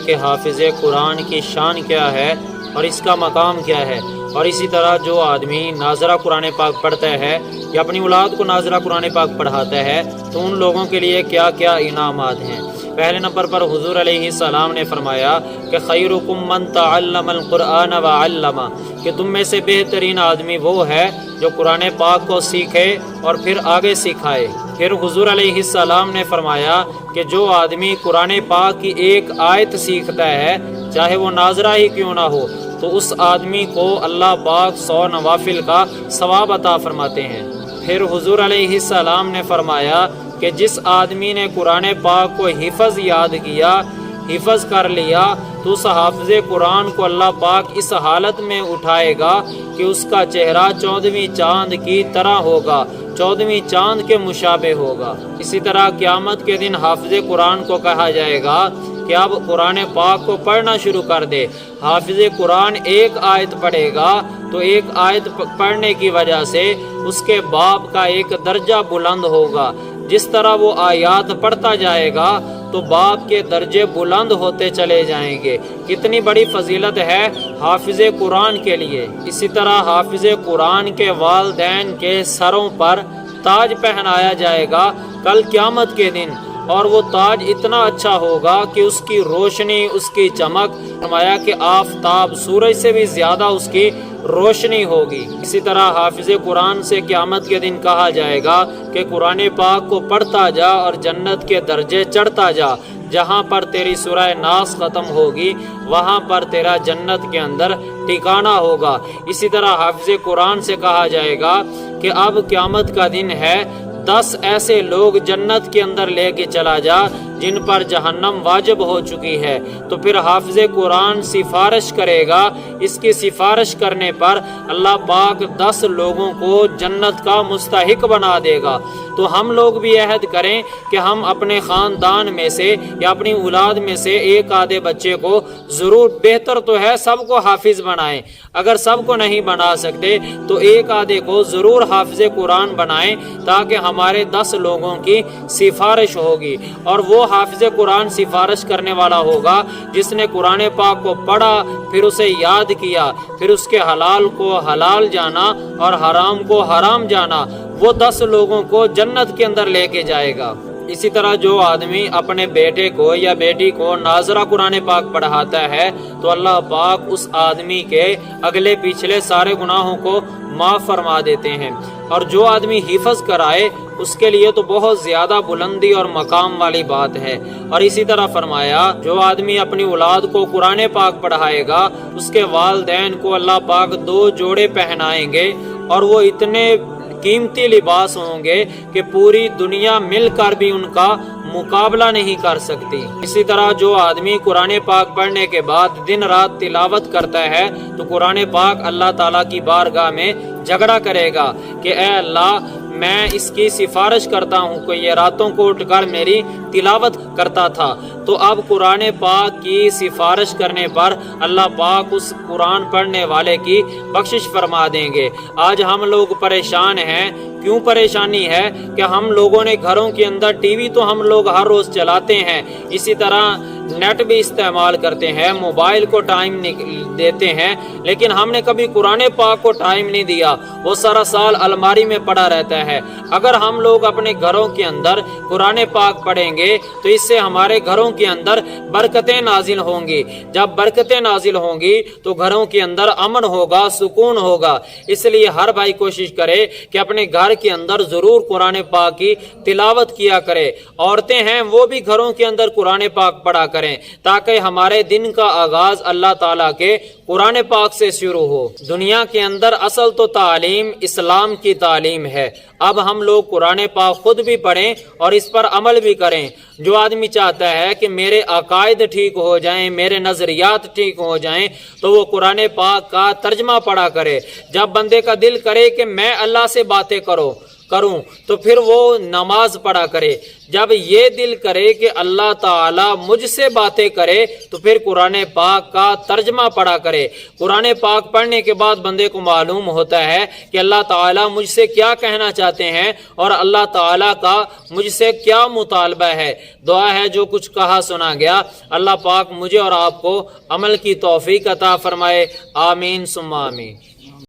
کہ حافظ قرآن کی شان کیا ہے اور اس کا مقام کیا ہے، اور اسی طرح جو آدمی ناظرہ قرآن پاک پڑھتا ہے یا اپنی اولاد کو ناظرہ قرآن پاک پڑھاتا ہے تو ان لوگوں کے لیے کیا کیا انعامات ہیں۔ پہلے نمبر پر حضور علیہ السلام نے فرمایا کہ خیرکم من تعلم القرآن وعلمہ، کہ تم میں سے بہترین آدمی وہ ہے جو قرآن پاک کو سیکھے اور پھر آگے سکھائے۔ پھر حضور علیہ السلام نے فرمایا کہ جو آدمی قرآن پاک کی ایک آیت سیکھتا ہے چاہے وہ ناظرہ ہی کیوں نہ ہو تو اس آدمی کو اللہ پاک 100 نوافل کا ثواب عطا فرماتے ہیں۔ پھر حضور علیہ السلام نے فرمایا کہ جس آدمی نے قرآن پاک کو حفظ یاد کیا، حفظ کر لیا، تو اس حافظ قرآن کو اللہ پاک اس حالت میں اٹھائے گا کہ اس کا چہرہ 14ویں چاند کی طرح ہوگا، 14ویں چاند کے مشابہ ہوگا۔ اسی طرح قیامت کے دن حافظ قرآن کو کہا جائے گا کہ اب قرآن پاک کو پڑھنا شروع کر دے۔ حافظ قرآن ایک آیت پڑھے گا تو ایک آیت پڑھنے کی وجہ سے اس کے باپ کا ایک درجہ بلند ہوگا۔ جس طرح وہ آیات پڑھتا جائے گا تو باپ کے درجے بلند ہوتے چلے جائیں گے۔ کتنی بڑی فضیلت ہے حافظ قرآن کے لیے۔ اسی طرح حافظ قرآن کے والدین کے سروں پر تاج پہنایا جائے گا کل قیامت کے دن، اور وہ تاج اتنا اچھا ہوگا کہ اس کی روشنی، اس کی چمک، فرمایا کہ آفتاب، سورج سے بھی زیادہ اس کی روشنی ہوگی۔ اسی طرح حافظ قرآن سے قیامت کے دن کہا جائے گا کہ قرآن پاک کو پڑھتا جا اور جنت کے درجے چڑھتا جا۔ جہاں پر تیری سورہ ناس ختم ہوگی وہاں پر تیرا جنت کے اندر ٹھکانہ ہوگا۔ اسی طرح حافظ قرآن سے کہا جائے گا کہ اب قیامت کا دن ہے، 10 ایسے لوگ جنت کے اندر لے کے چلا جا جن پر جہنم واجب ہو چکی ہے، تو پھر حافظ قرآن سفارش کرے گا۔ اس کی سفارش کرنے پر اللہ پاک 10 لوگوں کو جنت کا مستحق بنا دے گا۔ تو ہم لوگ بھی عہد کریں کہ ہم اپنے خاندان میں سے یا اپنی اولاد میں سے ایک آدھے بچے کو ضرور، بہتر تو ہے سب کو حافظ بنائیں، اگر سب کو نہیں بنا سکتے تو ایک آدھے کو ضرور حافظ قرآن بنائیں تاکہ ہمارے 10 لوگوں کی سفارش ہوگی، اور وہ حافظ قرآن سفارش کرنے والا ہوگا جس نے قرآن پاک کو پڑھا، پھر اسے یاد کیا، پھر اس کے حلال کو حلال جانا اور حرام کو حرام جانا، وہ 10 لوگوں کو جنت کے اندر لے کے جائے گا۔ اسی طرح جو آدمی اپنے بیٹے کو یا بیٹی کو ناظرہ قرآن پاک پڑھاتا ہے تو اللہ پاک اس آدمی کے اگلے پچھلے سارے گناہوں کو معاف فرما دیتے ہیں، اور جو آدمی حفظ کرائے اس کے لیے تو بہت زیادہ بلندی اور مقام والی بات ہے۔ اور اسی طرح فرمایا جو آدمی اپنی اولاد کو قرآن پاک پڑھائے گا اس کے والدین کو اللہ پاک 2 جوڑے پہنائیں گے، اور وہ اتنے قیمتی لباس ہوں گے کہ پوری دنیا مل کر بھی ان کا مقابلہ نہیں کر سکتی۔ اسی طرح جو آدمی قرآن پاک پڑھنے کے بعد دن رات تلاوت کرتا ہے تو قرآن پاک اللہ تعالیٰ کی بارگاہ میں جھگڑا کرے گا کہ اے اللہ، میں اس کی سفارش کرتا ہوں کہ یہ راتوں کو اٹھ کر میری تلاوت کرتا تھا۔ تو اب قرآن پاک کی سفارش کرنے پر اللہ پاک اس قرآن پڑھنے والے کی بخشش فرما دیں گے۔ آج ہم لوگ پریشان ہیں، کیوں پریشانی ہے کہ ہم لوگوں نے گھروں کے اندر ٹی وی تو ہم لوگ ہر روز چلاتے ہیں، اسی طرح نیٹ بھی استعمال کرتے ہیں، موبائل کو ٹائم دیتے ہیں، لیکن ہم نے کبھی قرآن پاک کو ٹائم نہیں دیا، وہ سارا سال الماری میں پڑا رہتا ہے۔ اگر ہم لوگ اپنے گھروں کے اندر قرآن پاک پڑھیں گے تو اس سے ہمارے گھروں کے اندر برکتیں نازل ہوں گی۔ جب برکتیں نازل ہوں گی تو گھروں کے اندر امن ہوگا، سکون ہوگا۔ اس لیے ہر بھائی کوشش کرے کہ اپنے گھر کے اندر ضرور قرآن پاک کی تلاوت کیا کرے۔ عورتیں ہیں وہ بھی گھروں کے اندر قرآن پاک پڑھا کریں تاکہ ہمارے دن کا آغاز اللہ تعالیٰ کے قرآن پاک سے شروع ہو۔ دنیا کے اندر اصل تو تعلیم اسلام کی تعلیم ہے۔ اب ہم لوگ قرآن پاک خود بھی پڑھیں اور اس پر عمل بھی کریں۔ جو آدمی چاہتا ہے کہ میرے عقائد ٹھیک ہو جائیں، میرے نظریات ٹھیک ہو جائیں، تو وہ قرآن پاک کا ترجمہ پڑھا کرے۔ جب بندے کا دل کرے کہ میں اللہ سے باتیں کروں تو پھر وہ نماز پڑھا کرے۔ جب یہ دل کرے کہ اللہ تعالیٰ مجھ سے باتیں کرے تو پھر قرآن پاک کا ترجمہ پڑھا کرے۔ قرآن پاک پڑھنے کے بعد بندے کو معلوم ہوتا ہے کہ اللہ تعالیٰ مجھ سے کیا کہنا چاہتے ہیں اور اللہ تعالیٰ کا مجھ سے کیا مطالبہ ہے۔ دعا ہے جو کچھ کہا سنا گیا اللہ پاک مجھے اور آپ کو عمل کی توفیق عطا فرمائے، آمین ثم آمین۔